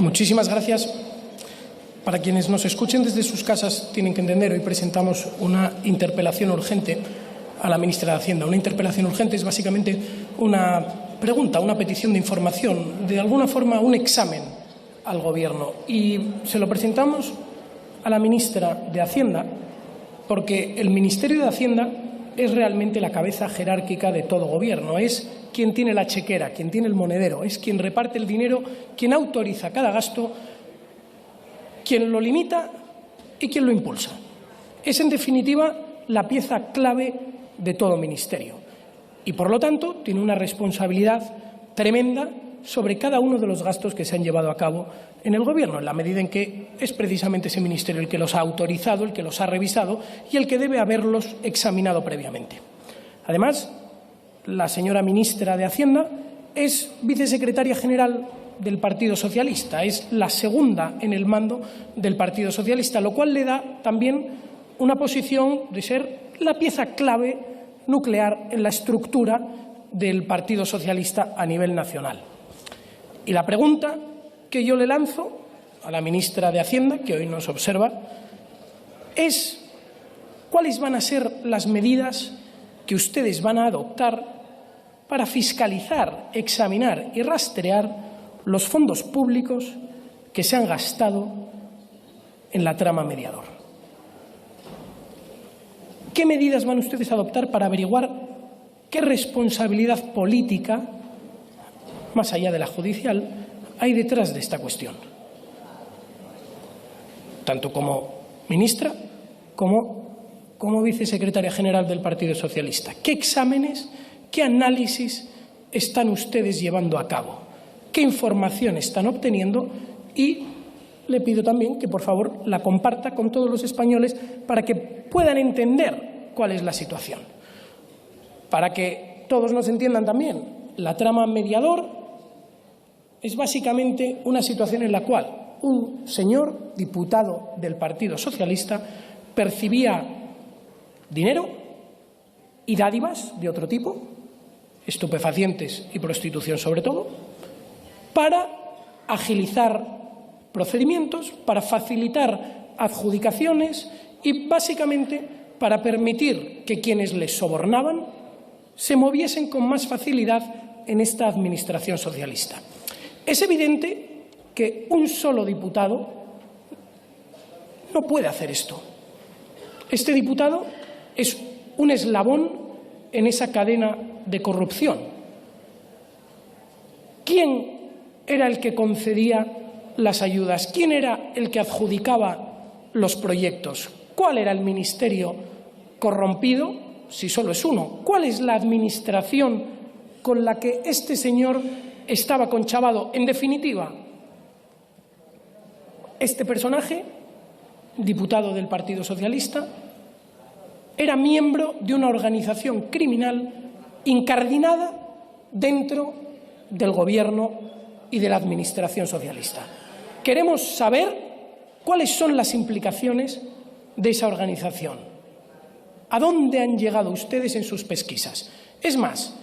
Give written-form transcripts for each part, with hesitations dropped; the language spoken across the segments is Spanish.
Muchísimas gracias. Para quienes nos escuchen desde sus casas, tienen que entender, hoy presentamos una interpelación urgente a la ministra de Hacienda. Una interpelación urgente es básicamente una pregunta, una petición de información, de alguna forma un examen al Gobierno. Y se lo presentamos a la ministra de Hacienda porque el Ministerio de Hacienda es realmente la cabeza jerárquica de todo Gobierno. Es quien tiene la chequera, quien tiene el monedero, es quien reparte el dinero, quien autoriza cada gasto, quien lo limita y quien lo impulsa. Es, en definitiva, la pieza clave de todo ministerio y, por lo tanto, tiene una responsabilidad tremenda sobre cada uno de los gastos que se han llevado a cabo en el Gobierno, en la medida en que es precisamente ese ministerio el que los ha autorizado, el que los ha revisado y el que debe haberlos examinado previamente. Además, la señora ministra de Hacienda es vicesecretaria general del Partido Socialista, es la segunda en el mando del Partido Socialista, lo cual le da también una posición de ser la pieza clave nuclear en la estructura del Partido Socialista a nivel nacional. Y la pregunta que yo le lanzo a la ministra de Hacienda, que hoy nos observa, es ¿cuáles van a ser las medidas que ustedes van a adoptar para fiscalizar, examinar y rastrear los fondos públicos que se han gastado en la trama Mediador? ¿Qué medidas van ustedes a adoptar para averiguar qué responsabilidad política, más allá de la judicial, hay detrás de esta cuestión? Tanto como ministra como vicesecretaria general del Partido Socialista. ¿Qué exámenes, qué análisis están ustedes llevando a cabo? ¿Qué información están obteniendo? Y le pido también que, por favor, la comparta con todos los españoles para que puedan entender cuál es la situación. Para que todos nos entiendan también, la trama Mediador es básicamente una situación en la cual un señor diputado del Partido Socialista percibía dinero y dádivas de otro tipo, estupefacientes y prostitución sobre todo, para agilizar procedimientos, para facilitar adjudicaciones y, básicamente, para permitir que quienes les sobornaban se moviesen con más facilidad en esta administración socialista. Es evidente que un solo diputado no puede hacer esto. Este diputado es un eslabón en esa cadena de corrupción. ¿Quién era el que concedía las ayudas? ¿Quién era el que adjudicaba los proyectos? ¿Cuál era el ministerio corrompido? Si solo es uno. ¿Cuál es la administración con la que este señor estaba conchavado? En definitiva, este personaje, diputado del Partido Socialista, era miembro de una organización criminal incardinada dentro del Gobierno y de la Administración socialista. Queremos saber cuáles son las implicaciones de esa organización. ¿A dónde han llegado ustedes en sus pesquisas? Es más,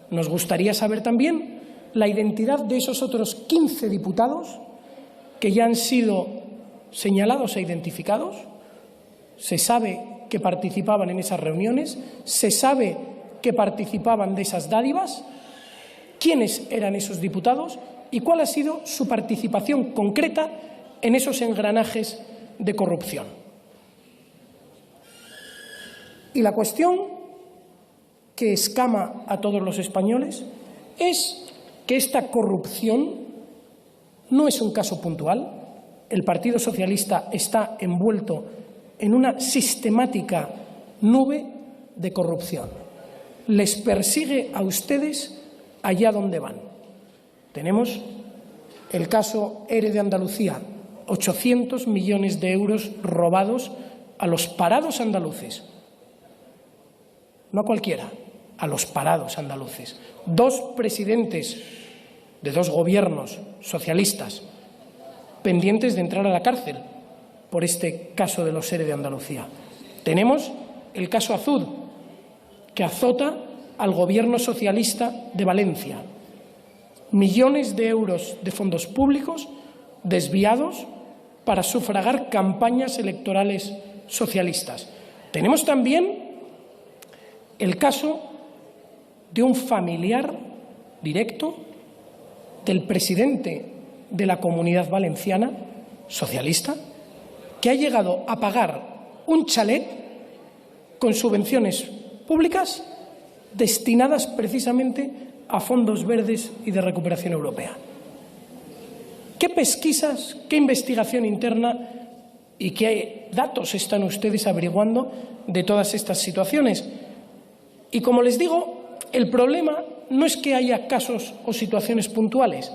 nos gustaría saber también la identidad de esos otros 15 diputados que ya han sido señalados e identificados. Se sabe que participaban en esas reuniones, se sabe que participaban de esas dádivas. ¿Quiénes eran esos diputados y cuál ha sido su participación concreta en esos engranajes de corrupción? Y la cuestión que escama a todos los españoles es que esta corrupción no es un caso puntual. El Partido Socialista está envuelto en una sistemática nube de corrupción. Les persigue a ustedes allá donde van. Tenemos el caso ERE de Andalucía, 800 millones de euros robados a los parados andaluces. No a cualquiera, a los parados andaluces. 2 presidentes de 2 gobiernos socialistas pendientes de entrar a la cárcel por este caso de los ERE de Andalucía. Tenemos el caso Azud, que azota al Gobierno socialista de Valencia. Millones de euros de fondos públicos desviados para sufragar campañas electorales socialistas. Tenemos también el caso de un familiar directo del presidente de la Comunidad Valenciana, socialista, que ha llegado a pagar un chalet con subvenciones públicas destinadas precisamente a fondos verdes y de recuperación europea. ¿Qué pesquisas, qué investigación interna y qué datos están ustedes averiguando de todas estas situaciones? Y como les digo, el problema no es que haya casos o situaciones puntuales,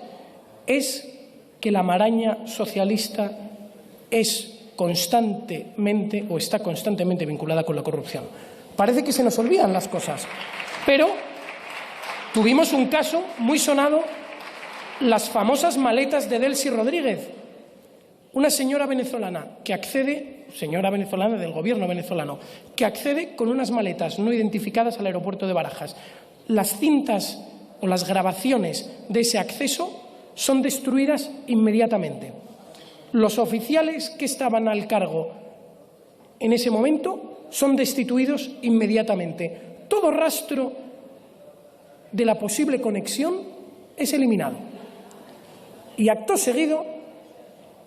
es que la maraña socialista es constantemente o está constantemente vinculada con la corrupción. Parece que se nos olvidan las cosas, pero tuvimos un caso muy sonado, las famosas maletas de Delcy Rodríguez, una señora venezolana que accede, señora venezolana del gobierno venezolano, que accede con unas maletas no identificadas al aeropuerto de Barajas. Las cintas o las grabaciones de ese acceso son destruidas inmediatamente. Los oficiales que estaban al cargo en ese momento son destituidos inmediatamente. Todo rastro de la posible conexión es eliminado. Y acto seguido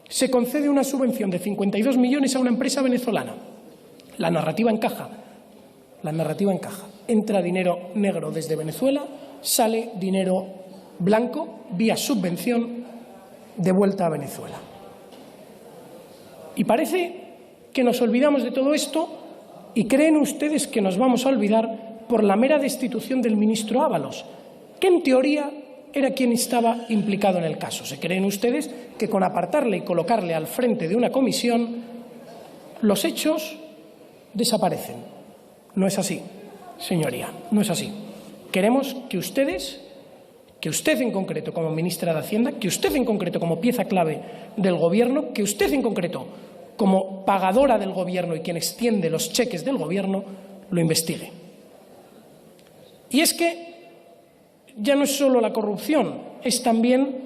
se concede una subvención de 52 millones a una empresa venezolana. La narrativa encaja. La narrativa encaja. Entra dinero negro desde Venezuela, sale dinero blanco vía subvención de vuelta a Venezuela. Y parece que nos olvidamos de todo esto y creen ustedes que nos vamos a olvidar por la mera destitución del ministro Ábalos, que en teoría era quien estaba implicado en el caso. ¿Se creen ustedes que con apartarle y colocarle al frente de una comisión los hechos desaparecen? No es así, señoría, no es así. Queremos que ustedes, que usted en concreto como ministra de Hacienda, que usted en concreto como pieza clave del Gobierno, que usted en concreto como pagadora del Gobierno y quien extiende los cheques del Gobierno, lo investigue. Y es que ya no es solo la corrupción, es también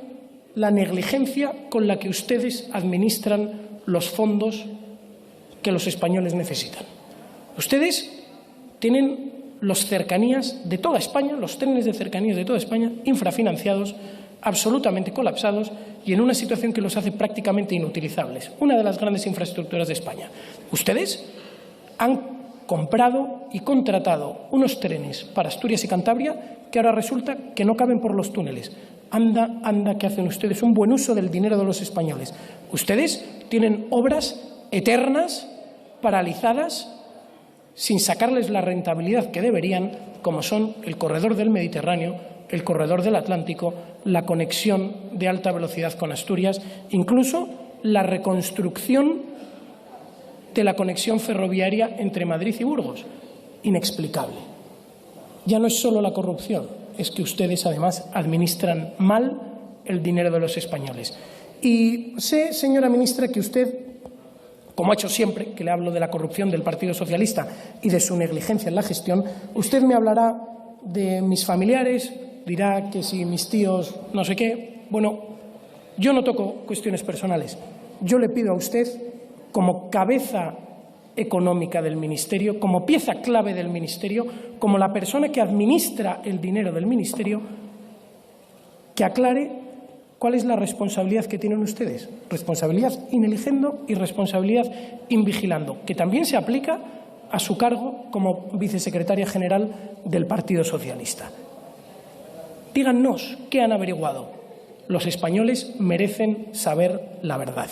la negligencia con la que ustedes administran los fondos que los españoles necesitan. Ustedes tienen los cercanías de toda España, los trenes de cercanías de toda España, infrafinanciados, absolutamente colapsados y en una situación que los hace prácticamente inutilizables. Una de las grandes infraestructuras de España. Ustedes han comprado y contratado unos trenes para Asturias y Cantabria que ahora resulta que no caben por los túneles. Anda, que hacen ustedes un buen uso del dinero de los españoles. Ustedes tienen obras eternas, paralizadas, sin sacarles la rentabilidad que deberían, como son el corredor del Mediterráneo, el corredor del Atlántico, la conexión de alta velocidad con Asturias, incluso la reconstrucción de la conexión ferroviaria entre Madrid y Burgos. Inexplicable. Ya no es solo la corrupción, es que ustedes además administran mal el dinero de los españoles. Y sé, señora ministra, que usted, como ha hecho siempre, que le hablo de la corrupción del Partido Socialista y de su negligencia en la gestión, usted me hablará de mis familiares, dirá que si mis tíos no sé qué. Bueno, yo no toco cuestiones personales. Yo le pido a usted, como cabeza económica del Ministerio, como pieza clave del Ministerio, como la persona que administra el dinero del Ministerio, que aclare cuál es la responsabilidad que tienen ustedes. Responsabilidad ineligiendo y responsabilidad invigilando, que también se aplica a su cargo como vicesecretaria general del Partido Socialista. Díganos qué han averiguado. Los españoles merecen saber la verdad.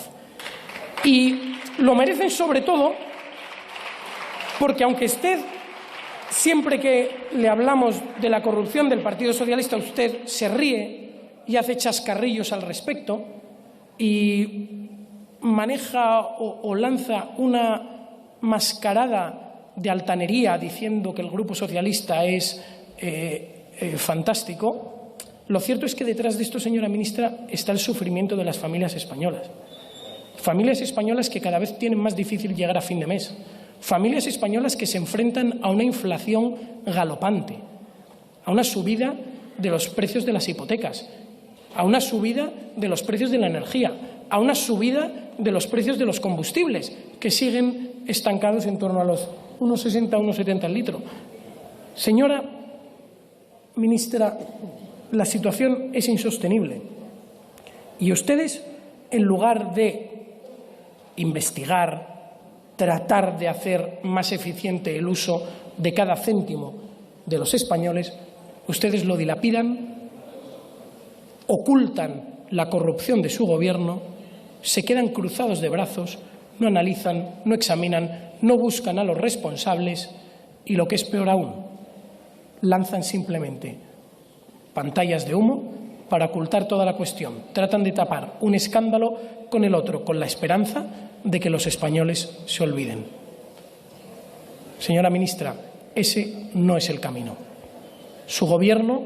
Y lo merecen sobre todo porque aunque usted, siempre que le hablamos de la corrupción del Partido Socialista, usted se ríe y hace chascarrillos al respecto y maneja o lanza una mascarada de altanería diciendo que el Grupo Socialista es fantástico, lo cierto es que detrás de esto, señora ministra, está el sufrimiento de las familias españolas. Familias españolas que cada vez tienen más difícil llegar a fin de mes. Familias españolas que se enfrentan a una inflación galopante, a una subida de los precios de las hipotecas, a una subida de los precios de la energía, a una subida de los precios de los combustibles, que siguen estancados en torno a los 1,60, 1,70 el litro. Señora ministra, la situación es insostenible y ustedes, en lugar de investigar, tratar de hacer más eficiente el uso de cada céntimo de los españoles, ustedes lo dilapidan, ocultan la corrupción de su gobierno, se quedan cruzados de brazos, no analizan, no examinan, no buscan a los responsables y, lo que es peor aún, lanzan simplemente pantallas de humo para ocultar toda la cuestión. Tratan de tapar un escándalo con el otro, con la esperanza de que los españoles se olviden. Señora ministra, ese no es el camino. Su gobierno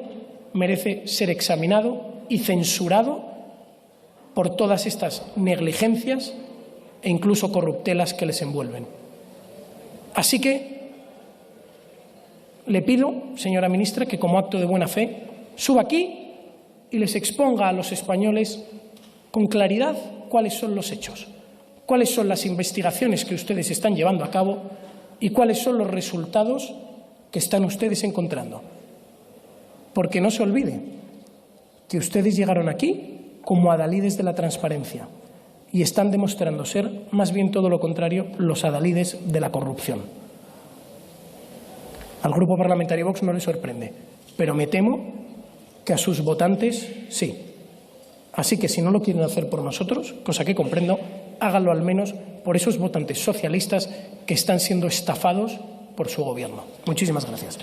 merece ser examinado y censurado por todas estas negligencias e incluso corruptelas que les envuelven. Así que le pido, señora ministra, que como acto de buena fe suba aquí y les exponga a los españoles con claridad cuáles son los hechos, cuáles son las investigaciones que ustedes están llevando a cabo y cuáles son los resultados que están ustedes encontrando. Porque no se olvide que ustedes llegaron aquí como adalides de la transparencia y están demostrando ser, más bien todo lo contrario, los adalides de la corrupción. Al Grupo Parlamentario Vox no le sorprende, pero me temo que a sus votantes sí. Así que si no lo quieren hacer por nosotros, cosa que comprendo, háganlo al menos por esos votantes socialistas que están siendo estafados por su gobierno. Muchísimas gracias.